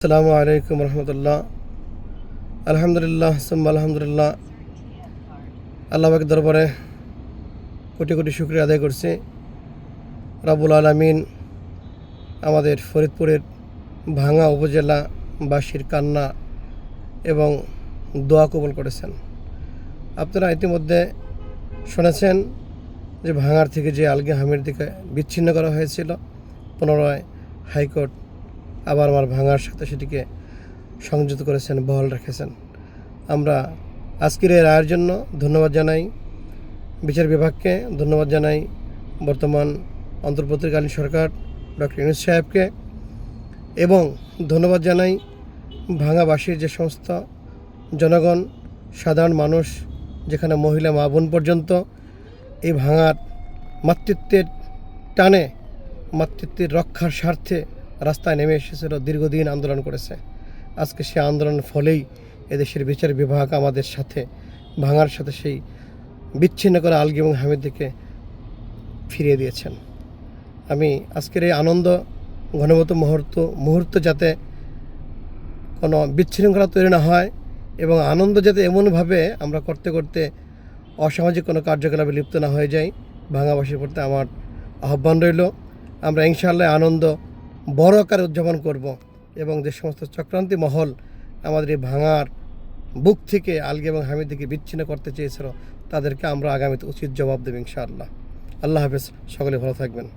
আসসালামু আলাইকুম রহমতুল্লাহ। আলহামদুলিল্লাহ সুম্মা আলহামদুলিল্লাহ। আল্লাহ পাকের দরবারে কোটি কোটি শুকরিয়া আদায় করছি। রাব্বুল আলামিন আমাদের ফরিদপুরের ভাঙা উপজেলাবাসীর কান্না এবং দোয়া কবুল করেছেন। আপনারা ইতিমধ্যে শুনেছেন যে ভাঙার থেকে যে আলগে হামিরদিকে বিচ্ছিন্ন করা হয়েছিল, পুনরায় হাইকোর্ট আবার আমার ভাঙার সাথে সেটিকে সংযুক্ত করেছেন, বহাল রেখেছেন। আমরা আজকের এই রায়ের জন্য ধন্যবাদ জানাই বিচার বিভাগকে, ধন্যবাদ জানাই বর্তমান অন্তর্বর্তীকালীন সরকার ডক্টর ইউনূস সাহেবকে, এবং ধন্যবাদ জানাই ভাঙাবাসীর যে সমস্ত জনগণ, সাধারণ মানুষ, যেখানে মহিলা মা বোন পর্যন্ত এই ভাঙার মাতৃত্বের টানে, মাতৃত্বের রক্ষার স্বার্থে রাস্তায় নেমে এসেছিল, দীর্ঘদিন আন্দোলন করেছে। আজকে সেই আন্দোলনের ফলেই এদেশের বিচার বিভাগ আমাদের সাথে, ভাঙার সাথে সেই বিচ্ছিন্ন করা আলগি এবং হামিদকে ফিরিয়ে দিয়েছেন। আমি আজকের এই আনন্দ ঘনবত মুহূর্ত যাতে কোনো বিশৃঙ্খলা তৈরি না হয়, এবং আনন্দ যাতে এমনভাবে আমরা করতে করতে অসামাজিক কোনো কার্যকলাপে লিপ্ত না হয়ে যাই, ভাঙাবাসীর প্রতি আমার আহ্বান রইল। আমরা ইনশাআল্লাহ আনন্দ বড় আকারে উদযাপন করব, এবং যে সমস্ত চক্রান্তি মহল আমাদের এই ভাঙার বুক থেকে আলগি এবং হামিদকে বিচ্ছিন্ন করতে চেয়েছিল, তাদেরকে আমরা আগামীতে উচিত জবাব দেব ইনশাআল্লাহ। আল্লাহ হাফেজ, সকলে ভালো থাকবেন।